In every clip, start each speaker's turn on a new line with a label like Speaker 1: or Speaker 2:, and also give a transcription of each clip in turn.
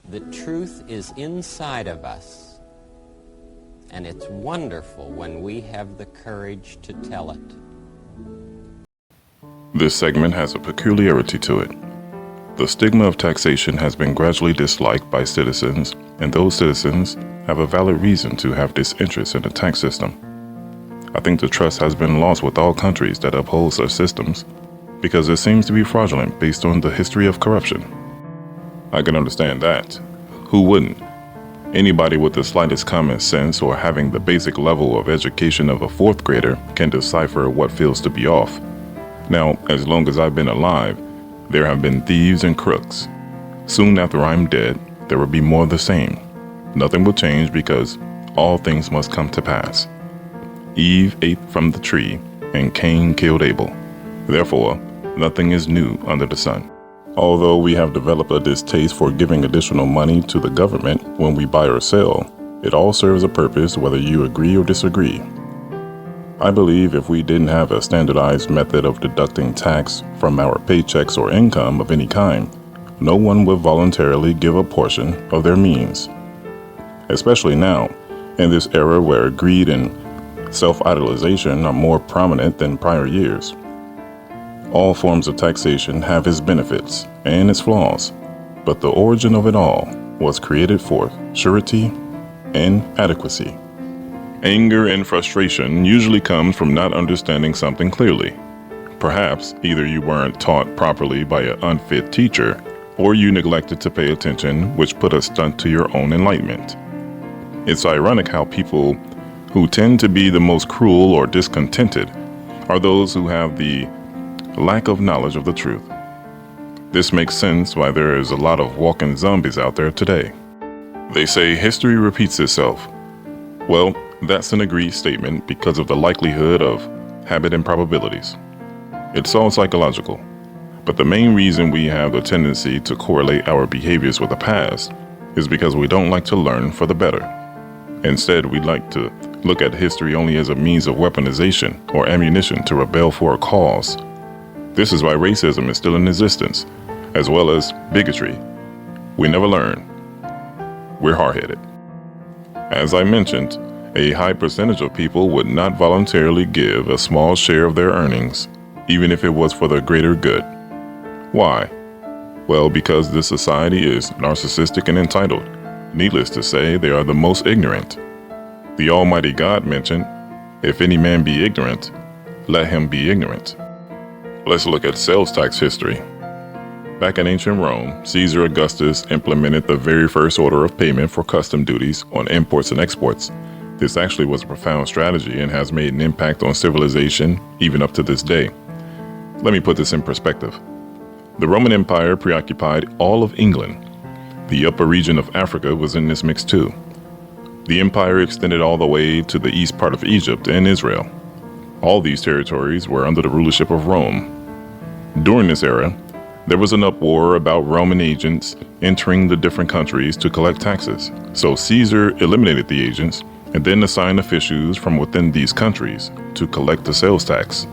Speaker 1: The truth is inside of us, and it's wonderful when we have the courage to tell it.
Speaker 2: This segment has a peculiarity to it. The stigma of taxation has been gradually disliked by citizens, and those citizens have a valid reason to have disinterest in the tax system. I think the trust has been lost with all countries that uphold such systems because it seems to be fraudulent based on the history of corruption. I can understand that. Who wouldn't? Anybody with the slightest common sense or having the basic level of education of a fourth grader can decipher what feels to be off. Now, as long as I've been alive, there have been thieves and crooks. Soon after I'm dead, there will be more of the same. Nothing will change because all things must come to pass. Eve ate from the tree, and Cain killed Abel. Therefore, nothing is new under the sun. Although we have developed a distaste for giving additional money to the government when we buy or sell, it all serves a purpose whether you agree or disagree. I believe if we didn't have a standardized method of deducting tax from our paychecks or income of any kind, no one would voluntarily give a portion of their means. Especially now, in this era where greed and self-idolization are more prominent than prior years. All forms of taxation have its benefits and its flaws, but the origin of it all was created for surety and adequacy. Anger and frustration usually comes from not understanding something clearly. Perhaps either you weren't taught properly by an unfit teacher, or you neglected to pay attention, which put a stunt to your own enlightenment. It's ironic how people who tend to be the most cruel or discontented are those who have the lack of knowledge of the truth. This makes sense why there is a lot of walking zombies out there today. They say history repeats itself. Well, that's an agreed statement because of the likelihood of habit and probabilities. It's all psychological, but the main reason we have the tendency to correlate our behaviors with the past is because we don't like to learn for the better. Instead, we like to look at history only as a means of weaponization or ammunition to rebel for a cause. This is why racism is still in existence, as well as bigotry. We never learn. We're hard-headed. As I mentioned, a high percentage of people would not voluntarily give a small share of their earnings, even if it was for the greater good. Why? Well, because this society is narcissistic and entitled. Needless to say, they are the most ignorant. The Almighty God mentioned, "If any man be ignorant, let him be ignorant." Let's look at sales tax history. Back in ancient Rome, Caesar Augustus implemented the very first order of payment for custom duties on imports and exports. This actually was a profound strategy and has made an impact on civilization even up to this day. Let me put this in perspective. The Roman Empire preoccupied all of England. The upper region of Africa was in this mix too. The empire extended all the way to the east part of Egypt and Israel. All these territories were under the rulership of Rome. During this era, there was an uproar about Roman agents entering the different countries to collect taxes. So Caesar eliminated the agents and then assigned officials from within these countries to collect the sales tax.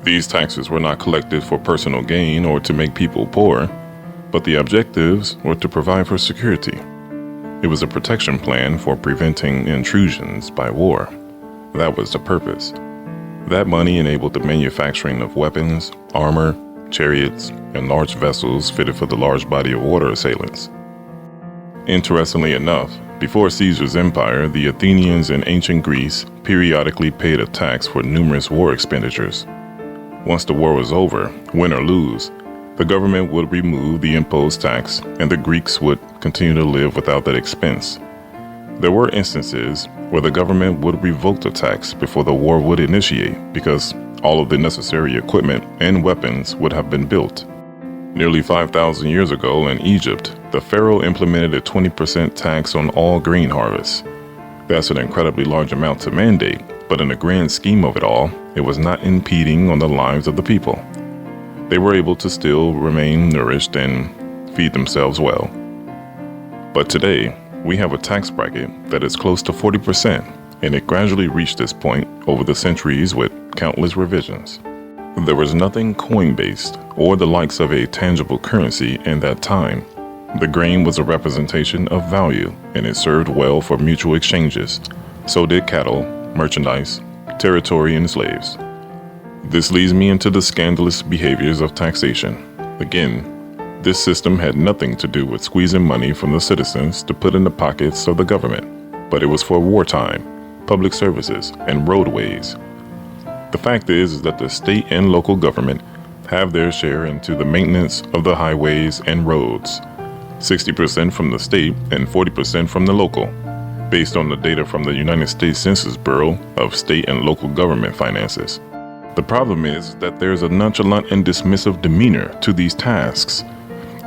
Speaker 2: These taxes were not collected for personal gain or to make people poor, but the objectives were to provide for security. It was a protection plan for preventing intrusions by war. That was the purpose. That money enabled the manufacturing of weapons, armor, chariots, and large vessels fitted for the large body of water assailants. Interestingly enough, before Caesar's empire, the Athenians in ancient Greece periodically paid a tax for numerous war expenditures. Once the war was over, win or lose, the government would remove the imposed tax and the Greeks would continue to live without that expense. There were instances where the government would revoke the tax before the war would initiate because all of the necessary equipment and weapons would have been built. Nearly 5,000 years ago in Egypt, the pharaoh implemented a 20% tax on all grain harvests. That's an incredibly large amount to mandate, but in the grand scheme of it all, it was not impeding on the lives of the people. They were able to still remain nourished and feed themselves well. But today, we have a tax bracket that is close to 40%, and it gradually reached this point over the centuries with countless revisions. There was nothing coin-based or the likes of a tangible currency in that time. The grain was a representation of value, and it served well for mutual exchanges. So did cattle, merchandise, territory, and slaves. This leads me into the scandalous behaviors of taxation. Again, this system had nothing to do with squeezing money from the citizens to put in the pockets of the government, but it was for wartime, public services, and roadways. The fact is that the state and local government have their share into the maintenance of the highways and roads, 60% from the state and 40% from the local, based on the data from the United States Census Bureau of state and local government finances. The problem is that there's a nonchalant and dismissive demeanor to these tasks.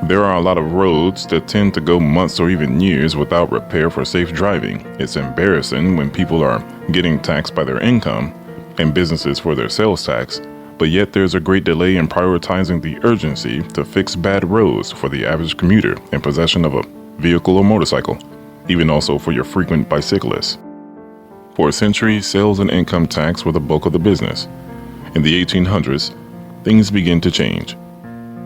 Speaker 2: There are a lot of roads that tend to go months or even years without repair for safe driving. It's embarrassing when people are getting taxed by their income and businesses for their sales tax, but yet there's a great delay in prioritizing the urgency to fix bad roads for the average commuter in possession of a vehicle or motorcycle, even also for your frequent bicyclist. For a century, sales and income tax were the bulk of the business. In the 1800s, things began to change.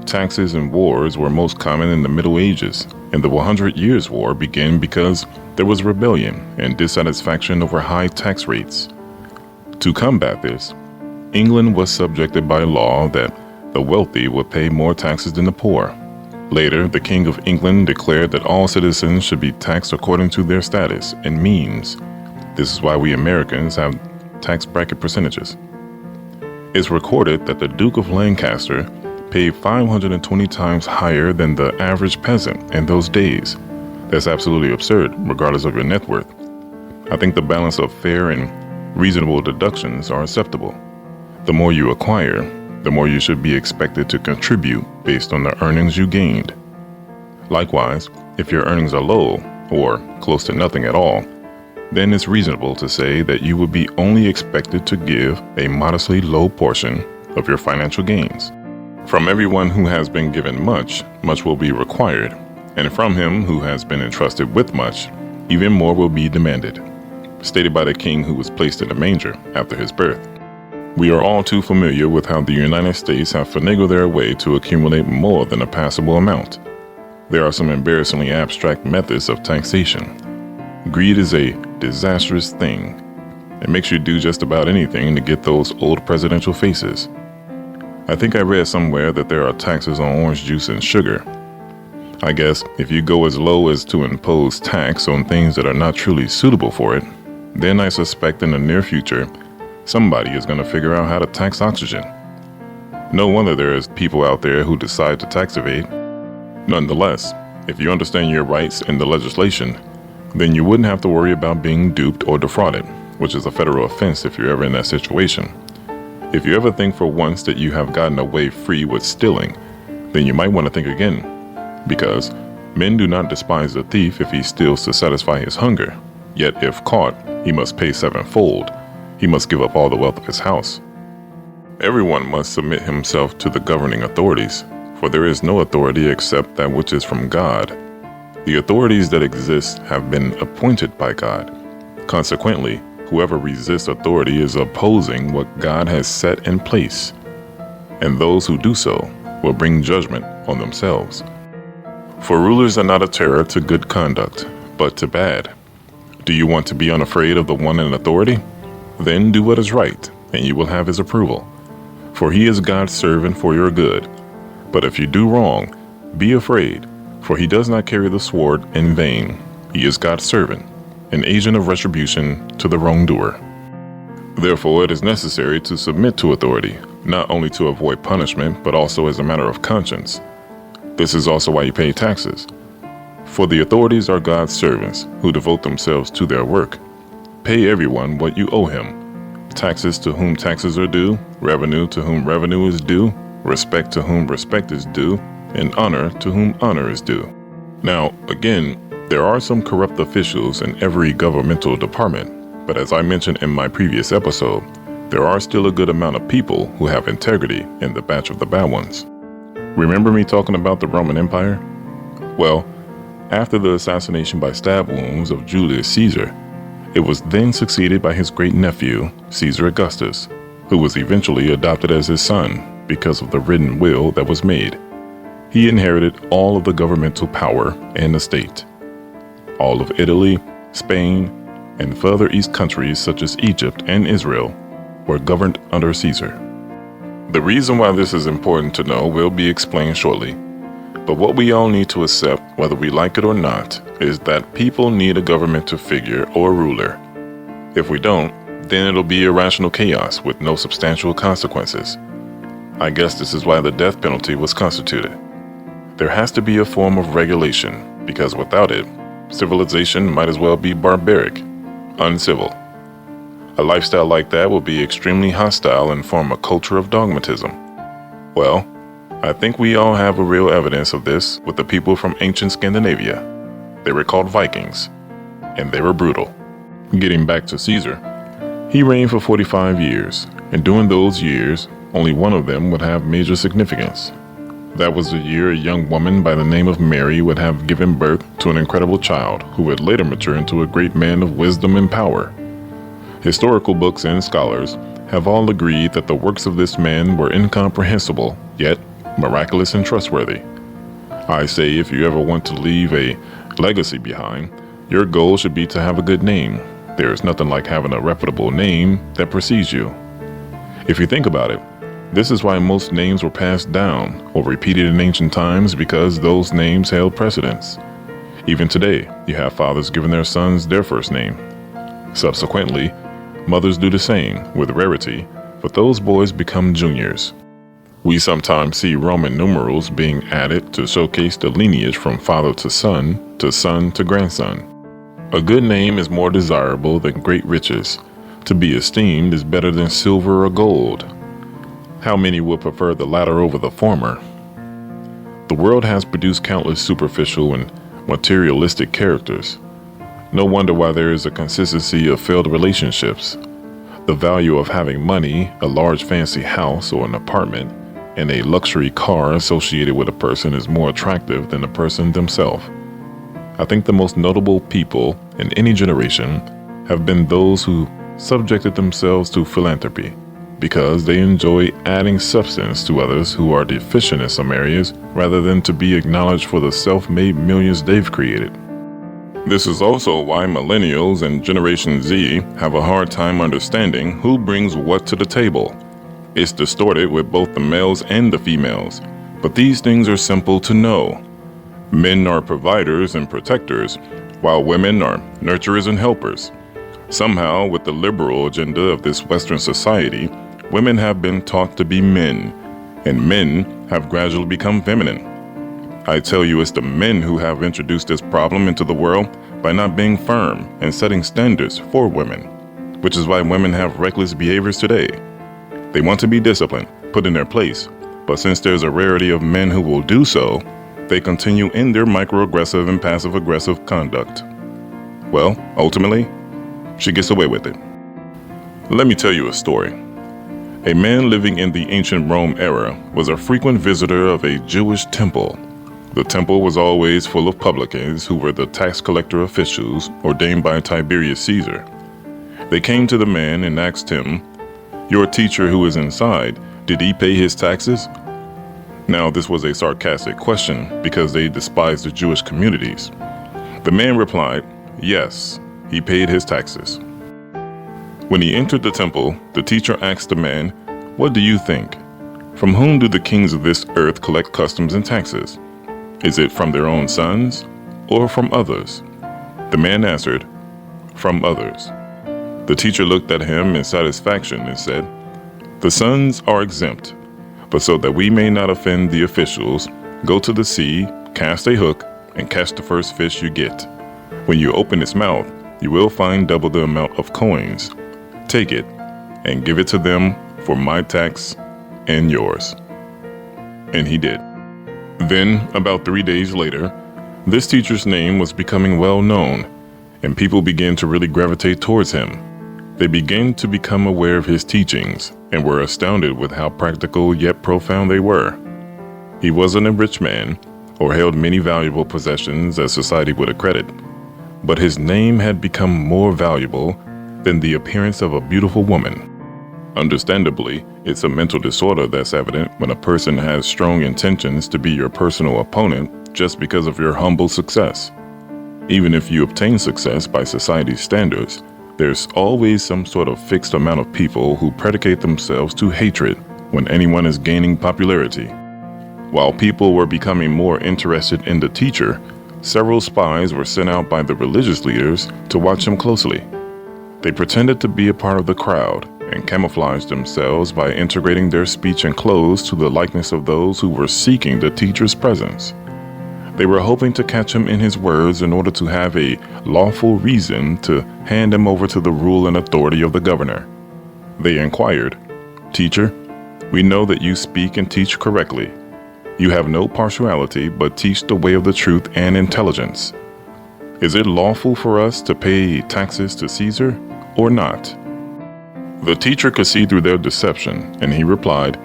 Speaker 2: Taxes and wars were most common in the Middle Ages, and the 100 Years' War began because there was rebellion and dissatisfaction over high tax rates. To combat this, England was subjected by law that the wealthy would pay more taxes than the poor. Later, the King of England declared that all citizens should be taxed according to their status and means. This is why we Americans have tax bracket percentages. It's recorded that the Duke of Lancaster paid 520 times higher than the average peasant in those days. That's absolutely absurd, regardless of your net worth. I think the balance of fair and reasonable deductions are acceptable. The more you acquire, the more you should be expected to contribute based on the earnings you gained. Likewise, if your earnings are low, or close to nothing at all, then it's reasonable to say that you will be only expected to give a modestly low portion of your financial gains. From everyone who has been given much, much will be required, and from him who has been entrusted with much, even more will be demanded. Stated by the king who was placed in a manger after his birth. We are all too familiar with how the United States have finagled their way to accumulate more than a passable amount. There are some embarrassingly abstract methods of taxation. Greed is a disastrous thing. It makes you do just about anything to get those old presidential faces. I think I read somewhere that there are taxes on orange juice and sugar. I guess if you go as low as to impose tax on things that are not truly suitable for it, then I suspect in the near future, somebody is going to figure out how to tax oxygen. No wonder there is people out there who decide to tax evade. Nonetheless, if you understand your rights in the legislation, then you wouldn't have to worry about being duped or defrauded, which is a federal offense if you're ever in that situation. If you ever think for once that you have gotten away free with stealing, then you might want to think again, because men do not despise the thief if he steals to satisfy his hunger, yet if caught, he must pay sevenfold. He must give up all the wealth of his house. Everyone must submit himself to the governing authorities, for there is no authority except that which is from God. The authorities that exist have been appointed by God. Consequently, whoever resists authority is opposing what God has set in place, and those who do so will bring judgment on themselves. For rulers are not a terror to good conduct, but to bad. Do you want to be unafraid of the one in authority? Then do what is right, and you will have his approval. For he is God's servant for your good. But if you do wrong, be afraid, for he does not carry the sword in vain. He is God's servant, an agent of retribution to the wrongdoer. Therefore, it is necessary to submit to authority, not only to avoid punishment, but also as a matter of conscience. This is also why you pay taxes. For the authorities are God's servants who devote themselves to their work. Pay everyone what you owe him. Taxes to whom taxes are due, revenue to whom revenue is due, respect to whom respect is due, and honor to whom honor is due. Now, again, there are some corrupt officials in every governmental department, but as I mentioned in my previous episode, there are still a good amount of people who have integrity in the batch of the bad ones. Remember me talking about the Roman Empire? Well, after the assassination by stab wounds of Julius Caesar, it was then succeeded by his great-nephew, Caesar Augustus, who was eventually adopted as his son because of the written will that was made. He inherited all of the governmental power and estate. All of Italy, Spain, and further east countries such as Egypt and Israel were governed under Caesar. The reason why this is important to know will be explained shortly, but what we all need to accept, whether we like it or not, is that people need a governmental figure or ruler. If we don't, then it'll be irrational chaos with no substantial consequences. I guess this is why the death penalty was constituted. There has to be a form of regulation, because without it, civilization might as well be barbaric, uncivil. A lifestyle like that will be extremely hostile and form a culture of dogmatism. Well, I think we all have a real evidence of this with the people from ancient Scandinavia. They were called Vikings, and they were brutal. Getting back to Caesar, he reigned for 45 years, and during those years, only one of them would have major significance. That was the year a young woman by the name of Mary would have given birth to an incredible child who would later mature into a great man of wisdom and power. Historical books and scholars have all agreed that the works of this man were incomprehensible, yet miraculous and trustworthy. I say if you ever want to leave a legacy behind, your goal should be to have a good name. There is nothing like having a reputable name that precedes you. If you think about it, this is why most names were passed down or repeated in ancient times, because those names held precedence. Even today, you have fathers giving their sons their first name. Subsequently, mothers do the same, with rarity, but those boys become juniors. We sometimes see Roman numerals being added to showcase the lineage from father to son to grandson. A good name is more desirable than great riches. To be esteemed is better than silver or gold. How many would prefer the latter over the former? The world has produced countless superficial and materialistic characters. No wonder why there is a consistency of failed relationships. The value of having money, a large fancy house or an apartment, and a luxury car associated with a person is more attractive than the person themselves. I think the most notable people in any generation have been those who subjected themselves to philanthropy, because they enjoy adding substance to others who are deficient in some areas rather than to be acknowledged for the self-made millions they've created. This is also why millennials and Generation Z have a hard time understanding who brings what to the table. It's distorted with both the males and the females, but these things are simple to know. Men are providers and protectors, while women are nurturers and helpers. Somehow, with the liberal agenda of this Western society, women have been taught to be men, and men have gradually become feminine. I tell you, it's the men who have introduced this problem into the world by not being firm and setting standards for women, which is why women have reckless behaviors today. They want to be disciplined, put in their place, but since there's a rarity of men who will do so, they continue in their microaggressive and passive-aggressive conduct. Well, ultimately, she gets away with it. Let me tell you a story. A man living in the ancient Rome era was a frequent visitor of a Jewish temple. The temple was always full of publicans who were the tax collector officials ordained by Tiberius Caesar. They came to the man and asked him, "Your teacher who is inside, did he pay his taxes?" Now, this was a sarcastic question because they despised the Jewish communities. The man replied, "Yes, he paid his taxes." When he entered the temple, the teacher asked the man, "What do you think? From whom do the kings of this earth collect customs and taxes? Is it from their own sons or from others?" The man answered, "From others." The teacher looked at him in satisfaction and said, "The sons are exempt, but so that we may not offend the officials, go to the sea, cast a hook, and catch the first fish you get. When you open its mouth, you will find double the amount of coins. Take it and give it to them for my tax and yours." And he did. Then, about 3 days later, this teacher's name was becoming well known, and people began to really gravitate towards him. They began to become aware of his teachings and were astounded with how practical yet profound they were. He wasn't a rich man or held many valuable possessions as society would accredit, but his name had become more valuable than the appearance of a beautiful woman. Understandably, it's a mental disorder that's evident when a person has strong intentions to be your personal opponent just because of your humble success. Even if you obtain success by society's standards, there's always some sort of fixed amount of people who predicate themselves to hatred when anyone is gaining popularity. While people were becoming more interested in the teacher, several spies were sent out by the religious leaders to watch him closely. They pretended to be a part of the crowd and camouflaged themselves by integrating their speech and clothes to the likeness of those who were seeking the teacher's presence. They were hoping to catch him in his words in order to have a lawful reason to hand him over to the rule and authority of the governor. They inquired, "Teacher, we know that you speak and teach correctly. You have no partiality, but teach the way of the truth and intelligence. Is it lawful for us to pay taxes to Caesar or not?" The teacher could see through their deception, and he replied,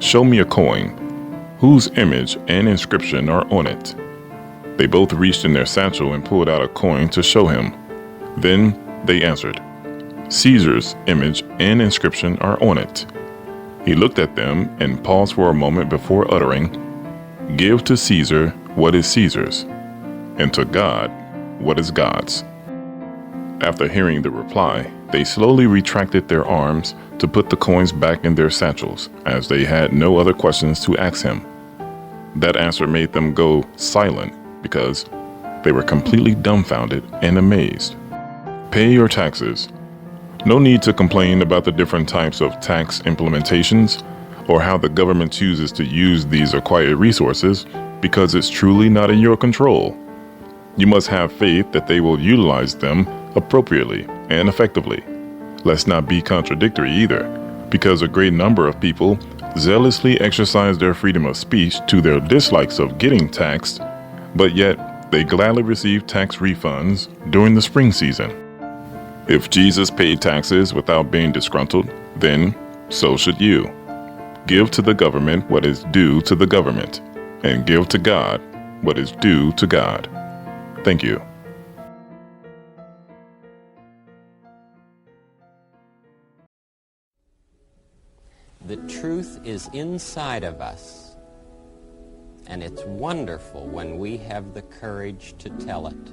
Speaker 2: "Show me a coin. Whose image and inscription are on it?" They both reached in their satchel and pulled out a coin to show him. Then they answered, "Caesar's image and inscription are on it." He looked at them and paused for a moment before uttering, "Give to Caesar what is Caesar's, and to God what is God's." After hearing the reply, they slowly retracted their arms to put the coins back in their satchels, as they had no other questions to ask him. That answer made them go silent because they were completely dumbfounded and amazed. Pay your taxes. No need to complain about the different types of tax implementations or how the government chooses to use these acquired resources, because it's truly not in your control. You must have faith that they will utilize them appropriately and effectively. Let's not be contradictory either, because a great number of people zealously exercise their freedom of speech to their dislikes of getting taxed, but yet they gladly receive tax refunds during the spring season. If Jesus paid taxes without being disgruntled, then so should you. Give to the government what is due to the government, and give to God what is due to God. Thank you.
Speaker 1: The truth is inside of us, and it's wonderful when we have the courage to tell it.